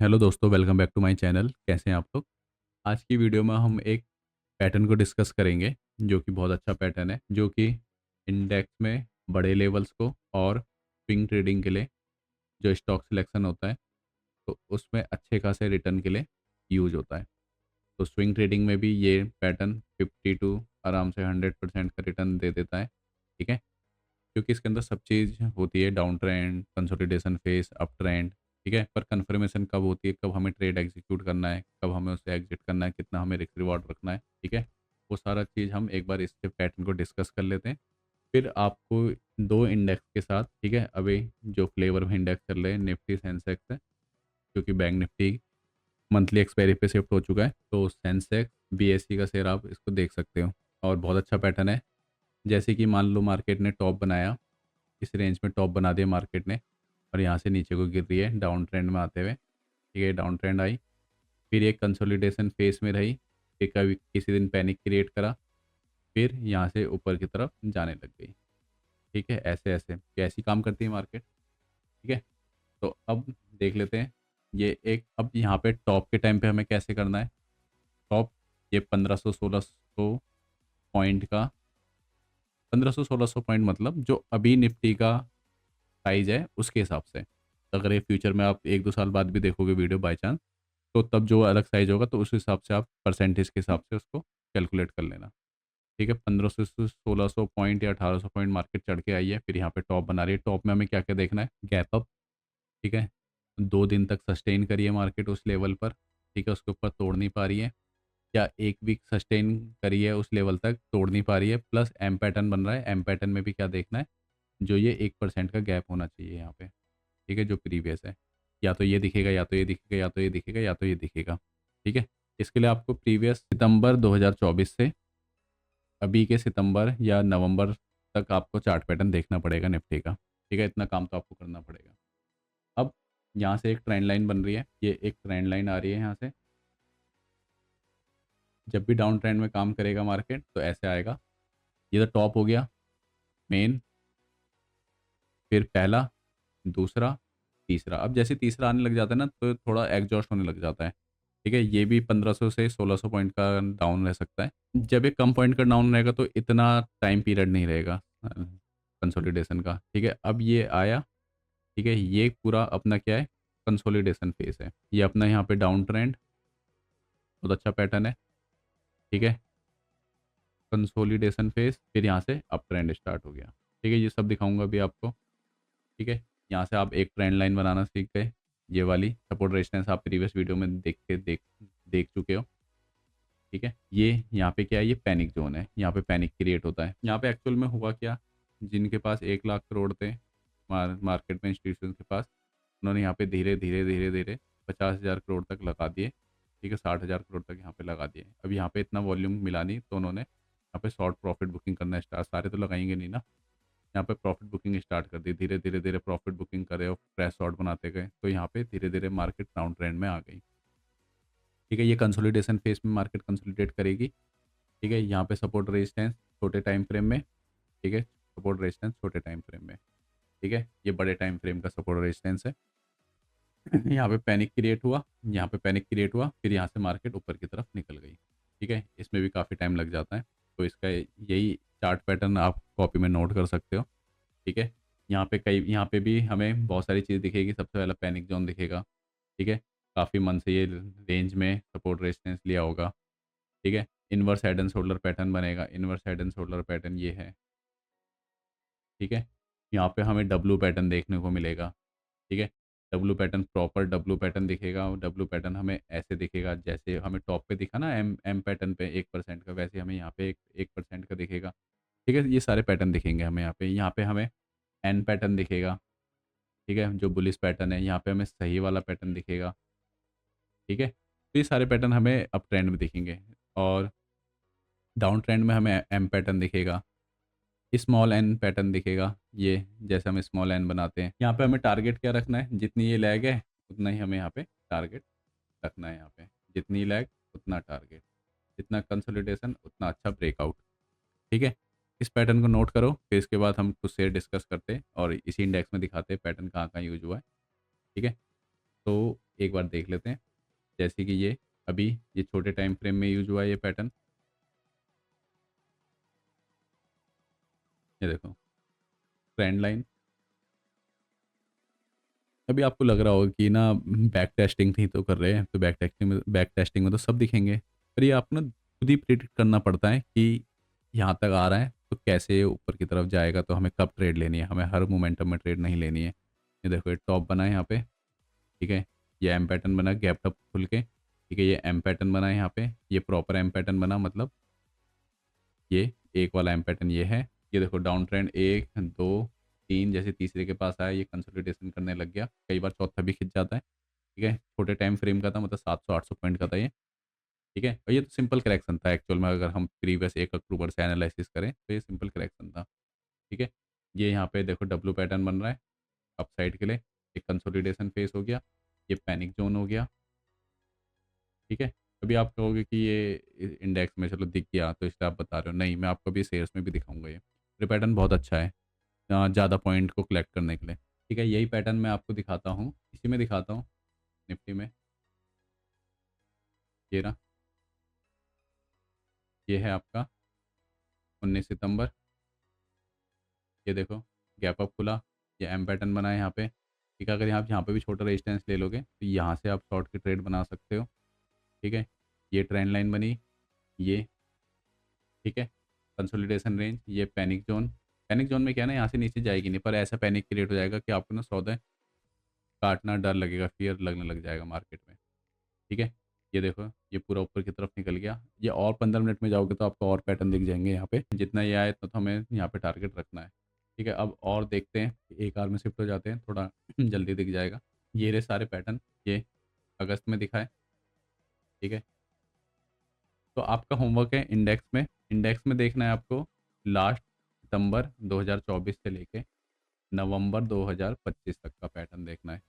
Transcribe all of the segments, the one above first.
Hello दोस्तों, welcome back to my channel. कैसे हैं आप लोग? आज की वीडियो में हम एक पैटर्न को डिस्कस करेंगे जो कि बहुत अच्छा पैटर्न है, जो कि इंडेक्स में बड़े लेवल्स को और स्विंग ट्रेडिंग के लिए जो स्टॉक सिलेक्शन होता है, तो उसमें अच्छे खासे रिटर्न के लिए यूज होता है। तो स्विंग ट्रेडिंग में भी ये पैटर्न 50 टू आराम से 100% का रिटर्न दे देता है। ठीक है, क्योंकि इसके अंदर सब चीज़ होती है, down trend, consolidation face, up trend. ठीक है, पर कन्फर्मेशन कब होती है, कब हमें ट्रेड एग्जीक्यूट करना है, कब हमें उसे एग्जिट करना है, कितना हमें रिस्क रिवॉर्ड रखना है। ठीक है, वो सारा चीज़ हम एक बार इसके पैटर्न को डिस्कस कर लेते हैं। फिर आपको दो इंडेक्स के साथ, ठीक है, अभी जो फ्लेवर में इंडेक्स चल रहे हैं, निफ्टी सेंसेक्स है, क्योंकि बैंक निफ्टी मंथली एक्सपायरी पे शिफ्ट हो चुका है, तो सेंसेक्स बीएससी का शेयर आप इसको देख सकते हो। और बहुत अच्छा पैटर्न है। जैसे कि मान लो मार्केट ने टॉप बनाया, इस रेंज में टॉप बना दिया मार्केट ने, और यहाँ से नीचे को गिर रही है डाउन ट्रेंड में आते हुए। ठीक है, डाउन ट्रेंड आई, फिर एक कंसोलिडेशन फेस में रही, फिर कभी किसी दिन पैनिक क्रिएट करा, फिर यहाँ से ऊपर की तरफ जाने लग गई। ठीक है, ऐसे ऐसे कैसी काम करती है मार्केट। ठीक है, तो अब देख लेते हैं ये एक, अब यहाँ पे टॉप के टाइम पे हमें कैसे करना है। टॉप ये 1500-1600 पॉइंट का, 1500-1600 पॉइंट मतलब जो अभी निफ्टी का साइज है उसके हिसाब से। अगर ये फ्यूचर में आप 1-2 साल बाद भी देखोगे वीडियो बाय चांस, तो तब जो अलग साइज होगा, तो उस हिसाब से आप परसेंटेज के हिसाब से उसको कैलकुलेट कर लेना। ठीक है, 1500 से 1600 पॉइंट या 1800 पॉइंट मार्केट चढ़ के आई है, फिर यहाँ पे टॉप बना रही है। टॉप में हमें क्या क्या देखना है, गैप अप। ठीक है, 2 दिन तक सस्टेन करिए मार्केट उस लेवल पर। ठीक है, उसके ऊपर तोड़ नहीं पा रही है, या 1 वीक सस्टेन करिए उस लेवल तक, तोड़ नहीं पा रही है, प्लस एम पैटर्न बन रहा है। एम पैटर्न में भी क्या देखना है, जो ये 1% का गैप होना चाहिए यहाँ पे। ठीक है, जो प्रीवियस है, या तो ये दिखेगा, या तो ये दिखेगा, या तो ये दिखेगा, या तो ये दिखेगा। ठीक है, इसके लिए आपको प्रीवियस सितंबर 2024 से अभी के सितंबर या नवंबर तक आपको चार्ट पैटर्न देखना पड़ेगा निफ्टी का। ठीक है, इतना काम तो आपको करना पड़ेगा। अब यहाँ से एक ट्रेंड लाइन बन रही है, ये एक ट्रेंड लाइन आ रही है यहाँ से। जब भी डाउन ट्रेंड में काम करेगा मार्केट तो ऐसे आएगा। ये तो टॉप हो गया मेन, फिर पहला, दूसरा, तीसरा। अब जैसे तीसरा आने लग जाता है ना, तो थोड़ा एग्जॉस्ट होने लग जाता है। ठीक है, ये भी 1500 से 1600 पॉइंट का डाउन रह सकता है। जब एक कम पॉइंट का डाउन रहेगा तो इतना टाइम पीरियड नहीं रहेगा कंसोलिडेशन का। ठीक है, अब ये आया। ठीक है, ये पूरा अपना क्या है, कंसोलिडेशन फेस है। ये अपना यहाँ पे डाउन ट्रेंड, बहुत अच्छा पैटर्न है। ठीक है, कंसोलिडेशन फेस, फिर यहाँ से अप ट्रेंड स्टार्ट हो गया। ठीक है, ये सब दिखाऊंगा अभी आपको। ठीक है, यहाँ से आप एक ट्रेंड लाइन बनाना सीख गए। ये वाली सपोर्ट रेजिस्टेंस आप प्रीवियस वीडियो में देख चुके हो। ठीक है, ये यहाँ पे क्या है, ये पैनिक जोन है, यहाँ पे पैनिक क्रिएट होता है। यहाँ पे एक्चुअल में हुआ क्या, जिनके पास 1 लाख करोड़ थे मार्केट में, इंस्टीट्यूशन के पास, उन्होंने यहाँ पे धीरे धीरे धीरे धीरे 50,000 करोड़ तक लगा दिए। ठीक है, 60,000 करोड़ तक यहाँ पे लगा दिए। अब यहाँ पे इतना वॉल्यूम मिला नहीं, तो उन्होंने यहाँ पे शॉर्ट प्रॉफिट बुकिंग करना स्टार्ट, सारे तो लगाएंगे नहीं ना, यहाँ पे प्रॉफिट बुकिंग स्टार्ट कर दी। धीरे धीरे धीरे प्रॉफिट बुकिंग करे और फ्रेश शॉर्ट बनाते गए, तो यहाँ पे धीरे धीरे मार्केट डाउन ट्रेंड में आ गई। ठीक है, ये कंसोलिडेशन फेस में मार्केट कंसोलिडेट करेगी। ठीक है, यहाँ पे सपोर्ट रेजिस्टेंस छोटे टाइम फ्रेम में। ठीक है, सपोर्ट रेजिस्टेंस छोटे टाइम फ्रेम में। ठीक है, ये बड़े टाइम फ्रेम का सपोर्ट रेजिस्टेंस है। यहाँ पे पैनिक क्रिएट हुआ, यहाँ पे पैनिक क्रिएट हुआ, फिर यहाँ से मार्केट ऊपर की तरफ निकल गई। ठीक है, इसमें भी काफ़ी टाइम लग जाता है, तो इसका यही चार्ट पैटर्न आप कॉपी में नोट कर सकते हो। ठीक है, यहाँ पे भी हमें बहुत सारी चीज़ दिखेगी। सबसे पहला पैनिक जोन दिखेगा। ठीक है, काफ़ी मन से ये रेंज में सपोर्ट रेजिस्टेंस लिया होगा। ठीक है, inverse head and shoulder pattern बनेगा। Inverse head and shoulder pattern ये है। ठीक है, यहाँ पे हमें डब्लू पैटर्न देखने को मिलेगा। ठीक है, W pattern, proper W pattern दिखेगा। और डब्लू पैटर्न हमें ऐसे दिखेगा, जैसे हमें टॉप पे दिखा ना एम एम पैटर्न पे 1% का, वैसे हमें यहाँ पे 1% का दिखेगा। ठीक है, ये सारे पैटर्न दिखेंगे हमें यहाँ पे। यहाँ पे हमें एन पैटर्न दिखेगा। ठीक है, जो बुलिश पैटर्न है, यहाँ पे हमें सही वाला पैटर्न दिखेगा। ठीक है, तो ये सारे पैटर्न हमें अप ट्रेंड में दिखेंगे, और डाउन ट्रेंड में हमें एम पैटर्न दिखेगा, स्मॉल एन पैटर्न दिखेगा। ये जैसे हम स्मॉल एन बनाते हैं, यहाँ पे हमें टारगेट क्या रखना है, जितनी ये लैग है उतना ही हमें यहाँ पे टारगेट रखना है। यहाँ पे जितनी लैग उतना टारगेट, जितना कंसोलिडेशन उतना अच्छा ब्रेकआउट। ठीक है, इस पैटर्न को नोट करो, फिर इसके बाद हम कुछ शेयर डिस्कस करते हैं और इसी इंडेक्स में दिखाते हैं पैटर्न कहाँ कहाँ यूज हुआ है। ठीक है, तो एक बार देख लेते हैं। जैसे कि ये अभी ये छोटे टाइम फ्रेम में यूज हुआ है ये पैटर्न। ये देखो ट्रेंड लाइन। अभी आपको लग रहा होगा कि ना बैक टेस्टिंग नहीं तो कर रहे हैं, तो बैक टेस्टिंग में तो सब दिखेंगे, पर ये आपको ना खुद ही प्रिडिक्ट करना पड़ता है कि यहाँ तक आ रहा है तो कैसे ऊपर की तरफ जाएगा, तो हमें कब ट्रेड लेनी है, हमें हर मोमेंटम में ट्रेड नहीं लेनी है। ये देखो ये टॉप बना है यहाँ पे, ठीक है। ये एम पैटर्न बना गैप टप खुल के, ठीक है। ये एम पैटर्न बना है यहाँ पे, ये प्रॉपर एम पैटर्न बना, मतलब ये एक वाला एम पैटर्न ये है। ये देखो डाउन ट्रेंड 1 2 3, जैसे तीसरे के पास आया ये कंसोलिडेशन करने लग गया, कई बार चौथा भी खिंच जाता है, ठीक है। छोटे टाइम फ्रेम का था, मतलब 700-800 पॉइंट का था ये, ठीक है। और ये तो सिंपल करेक्शन था एक्चुअल में, अगर हम प्रीवियस 1 अक्टूबर से एनालिसिस करें तो ये सिंपल करेक्शन था, ठीक है। ये यहाँ पे देखो डब्लू पैटर्न बन रहा है अप साइड के लिए, एक कंसोलिडेशन फेस हो गया, ये पैनिक जोन हो गया, ठीक है। अभी आप कहोगे कि ये इंडेक्स में चलो दिख गया तो इसलिए आप बता रहे हो, नहीं मैं आपको अभी शेयर्स में भी दिखाऊंगा। ये पैटर्न बहुत अच्छा है ज़्यादा पॉइंट को कलेक्ट करने के लिए, ठीक है। यही पैटर्न मैं आपको दिखाता हूँ, इसी में दिखाता हूँ निफ्टी में। ये रहा, ये है आपका 19 सितंबर। ये देखो गैप अप खुला, ये एम पैटर्न बना है यहाँ पे, ठीक है। अगर यहाँ पे भी छोटा रेजिस्टेंस ले लोगे तो यहाँ से आप शॉर्ट की ट्रेड बना सकते हो, ठीक है। ये ट्रेंड लाइन बनी, ये ठीक है। कंसोलिडेशन रेंज, ये पैनिक जोन। पैनिक जोन में क्या है ना, यहाँ से नीचे जाएगी नहीं, पर ऐसा पैनिक क्रिएट हो जाएगा कि आपको ना सौदा काटना डर लगेगा, फियर लगने लग जाएगा मार्केट में, ठीक है। ये देखो ये पूरा ऊपर की तरफ निकल गया, ये और 15 मिनट में जाओगे तो आपको और पैटर्न दिख जाएंगे यहाँ पे, जितना ये आए तो हमें यहाँ पे टारगेट रखना है, ठीक है। अब और देखते हैं, एक आर में शिफ्ट हो जाते हैं, थोड़ा जल्दी दिख जाएगा। ये रहे सारे पैटर्न, ये अगस्त में दिखा है, ठीक है। तो आपका होमवर्क है इंडेक्स में देखना है आपको लास्ट सितंबर 2024 से लेके नवंबर 2025 तक का पैटर्न देखना है,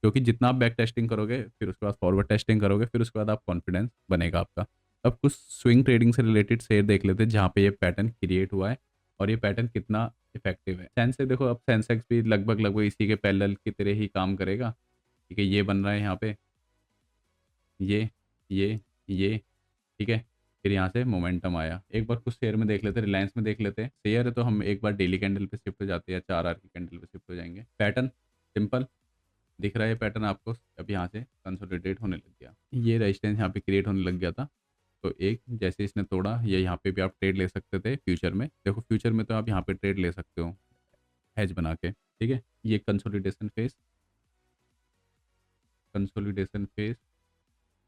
क्योंकि जितना आप बैक टेस्टिंग करोगे फिर उसके बाद फॉरवर्ड टेस्टिंग करोगे, फिर उसके बाद आप कॉन्फिडेंस बनेगा आपका। अब कुछ स्विंग ट्रेडिंग से रिलेटेड शेयर देख लेते हैं जहाँ पे ये पैटर्न क्रिएट हुआ है और ये पैटर्न कितना इफेक्टिव है। सेंसेक्स देखो, अब सेंसेक्स भी लगभग लगभग इसी के पैरेलल की तरह ही काम करेगा, ठीक है। ये बन रहा है यहाँ पे, ये ये ठीक है। फिर यहाँ से मोमेंटम आया, एक बार कुछ शेयर में देख लेते हैं, रिलायंस में देख लेते हैं। शेयर है तो हम एक बार डेली कैंडल पे शिफ्ट हो जाते हैं या 4 आर की कैंडल पे शिफ्ट हो जाएंगे। पैटर्न सिंपल दिख रहा है, पैटर्न आपको अब यहाँ से कंसोलिडेट होने लग गया, ये रेजिस्टेंस यहाँ पे क्रिएट होने लग गया था, तो एक जैसे इसने तोड़ा, ये यहाँ पे भी आप ट्रेड ले सकते थे फ्यूचर में। देखो फ्यूचर में तो आप यहाँ पे ट्रेड ले सकते हो हैज बना के, ठीक है। ये consolidation face,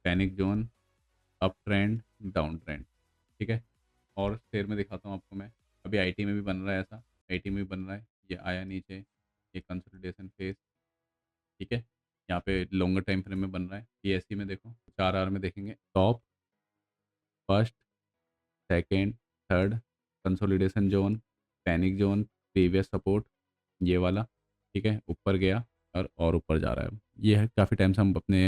panic zone, up trend, down trend, ठीक है। और शेयर में दिखाता हूँ आपको मैं, अभी आईटी में भी बन रहा है ऐसा, आईटी में भी बन रहा है, ये आया नीचे, ये कंसोलिडेशन फेस, ठीक है। यहाँ पे लॉन्गर टाइम फ्रेम में बन रहा है, पीएससी में देखो 4 आर में देखेंगे, top, first, second, third, consolidation zone, panic zone, previous support, ये वाला, ठीक है। ऊपर गया और ऊपर जा रहा है। ये है काफ़ी टाइम से हम अपने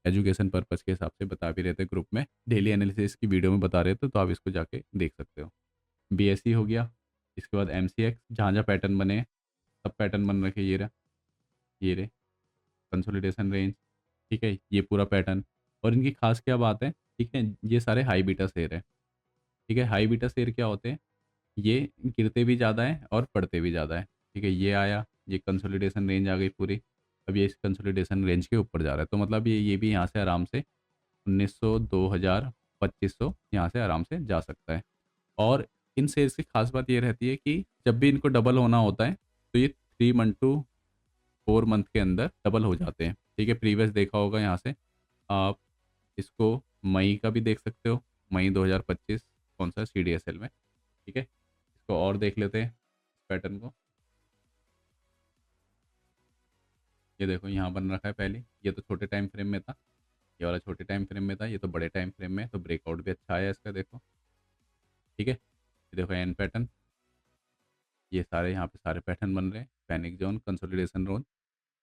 एजुकेशन पर्पज़ के हिसाब से बता भी रहे थे, ग्रुप में डेली एनालिसिस की वीडियो में बता रहे थे, तो आप इसको जाके देख सकते हो। बीएससी हो गया, इसके बाद एमसीएक्स, जहाँ जहाँ पैटर्न बने हैं सब पैटर्न बन रखे, ये रहे कंसोलिडेशन रेंज, ठीक है। ये पूरा पैटर्न, और इनकी खास क्या बात है, ठीक है। ये सारे हाई बीटा शेयर है, ठीक है। हाई बीटा शेयर क्या होते हैं, ये गिरते भी ज़्यादा है और पढ़ते भी ज़्यादा है, ठीक है। ये आया, ये कंसोलिडेशन रेंज आ गई पूरी, अब ये इस कंसोलिडेशन रेंज के ऊपर जा रहा है, तो मतलब ये भी यहाँ से आराम से 1900 2000 2500 यहाँ से आराम से जा सकता है। और इन शेयर्स की खास बात ये रहती है कि जब भी इनको डबल होना होता है तो ये 3 मंथ टू 4 मंथ के अंदर डबल हो जाते हैं, ठीक है। प्रीवियस देखा होगा यहाँ से आप इसको, मई का भी देख सकते हो, मई 2025 कौन सा सी डी एस एल में, ठीक है। इसको और देख लेते हैं पैटर्न को, ये देखो यहाँ बन रखा है पहले, ये तो छोटे टाइम फ्रेम में था, ये वाला छोटे टाइम फ्रेम में था, ये तो बड़े टाइम फ्रेम में है, तो ब्रेकआउट भी अच्छा आया इसका देखो, ठीक है। ये देखो एन पैटर्न, ये सारे यहाँ पे सारे पैटर्न बन रहे हैं, पैनिक जोन, कंसोलिडेशन जोन।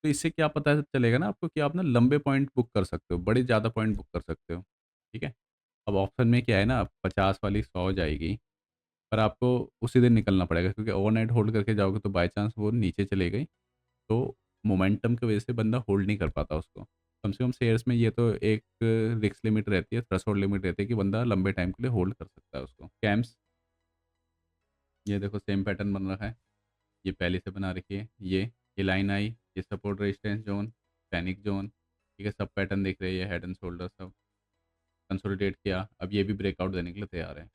तो इससे क्या पता चलेगा ना आपको कि आप ना लंबे पॉइंट बुक कर सकते हो, बड़े ज़्यादा पॉइंट बुक कर सकते हो, ठीक है। अब ऑप्शन में क्या है ना, 50 वाली 100 जाएगी, पर आपको उसी दिन निकलना पड़ेगा, क्योंकि ओवरनाइट होल्ड करके जाओगे तो बाई चांस वो नीचे चले गई तो मोमेंटम की वजह से बंदा होल्ड नहीं कर पाता उसको। कम से कम शेयर्स में ये तो एक रिस्क लिमिट रहती है, थ्रेशोल्ड लिमिट रहती है कि बंदा लंबे टाइम के लिए होल्ड कर सकता है उसको। कैम्स, ये देखो सेम पैटर्न बन रखा है, ये पहले से बना रखी है। ये लाइन आई, ये support resistance zone, panic zone, ठीक है, सब पैटर्न दिख रहे हैं, हेड एंड शोल्डर सब कंसोलिडेट किया। अब ये भी ब्रेकआउट देने के लिए तैयार है।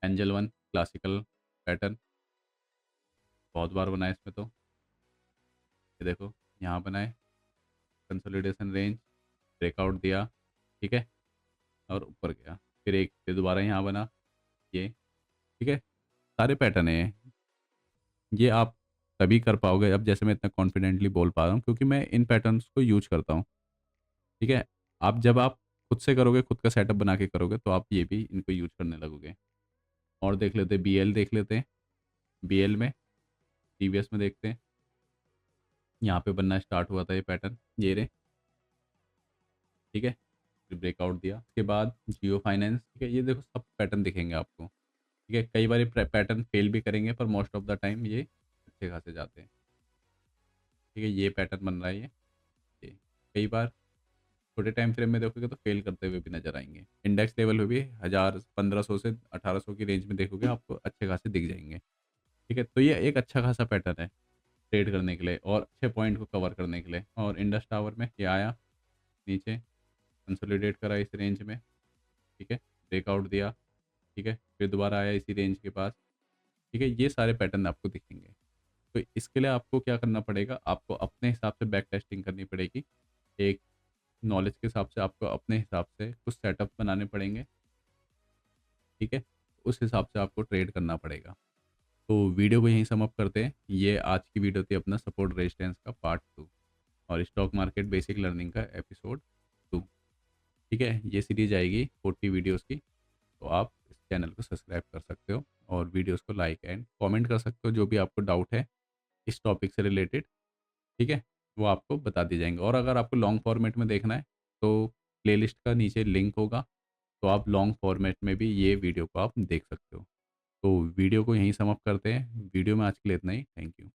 एंजल वन क्लासिकल पैटर्न बहुत बार बना है इसमें तो, ये देखो यहाँ बनाए, कंसोलिडेशन रेंज, ब्रेकआउट दिया, ठीक है, और ऊपर गया, फिर दोबारा यहाँ बना, ये ठीक है। सारे पैटर्न है ये, आप तभी कर पाओगे, अब जैसे मैं इतना कॉन्फिडेंटली बोल पा रहा हूँ क्योंकि मैं इन पैटर्न्स को यूज करता हूँ, ठीक है। आप जब आप खुद से करोगे, खुद का सेटअप बना के करोगे, तो आप ये भी इनको यूज करने लगोगे। और देख लेते हैं, बीएल देख लेते हैं। बीएल में टीवीएस में देखते हैं, यहाँ पे बनना स्टार्ट हुआ था ये पैटर्न, ये रे, ठीक है, फिर ब्रेकआउट दिया। उसके बाद जियो फाइनेंस, ठीक है, ये देखो सब पैटर्न दिखेंगे आपको, ठीक है। कई बार पैटर्न फेल भी करेंगे पर मोस्ट ऑफ द टाइम ये अच्छे खासे जाते हैं, ठीक है। ये पैटर्न बन रहा है ये कई बार छोटे टाइम फ्रेम में देखोगे तो फेल करते हुए भी नजर आएंगे। इंडेक्स लेवल पे भी 1000 1500 से 1800 की रेंज में देखोगे आपको अच्छे खासे दिख जाएंगे, ठीक है। तो ये एक अच्छा खासा पैटर्न है ट्रेड करने के लिए और अच्छे पॉइंट को कवर करने के लिए। और इंडस टावर में ये आया नीचे, कंसोलिडेट करा इस रेंज में, ठीक है, ब्रेकआउट दिया, ठीक है, फिर दोबारा आया इसी रेंज के पास, ठीक है। ये सारे पैटर्न आपको दिखेंगे। तो इसके लिए आपको क्या करना पड़ेगा, आपको अपने हिसाब से बैक टेस्टिंग करनी पड़ेगी। एक नॉलेज के हिसाब से आपको अपने हिसाब से कुछ सेटअप बनाने पड़ेंगे, ठीक है। उस हिसाब से आपको ट्रेड करना पड़ेगा। तो वीडियो को यहीं सम अप करते हैं। ये आज की वीडियो थी अपना सपोर्ट रेजिस्टेंस का पार्ट 2 और स्टॉक मार्केट बेसिक लर्निंग का एपिसोड 2, ठीक है। ये सीरीज आएगी 40 वीडियोस की। तो आप इस चैनल को सब्सक्राइब कर सकते हो और वीडियोस को लाइक एंड कमेंट कर सकते हो, जो भी आपको डाउट है इस टॉपिक से रिलेटेड, ठीक है, वो आपको बता दिए जाएंगे। और अगर आपको लॉन्ग फॉर्मेट में देखना है तो प्लेलिस्ट का नीचे लिंक होगा, तो आप लॉन्ग फॉर्मेट में भी ये वीडियो को आप देख सकते हो। तो वीडियो को यहीं सम अप करते हैं। वीडियो में आज के लिए इतना ही। Thank you.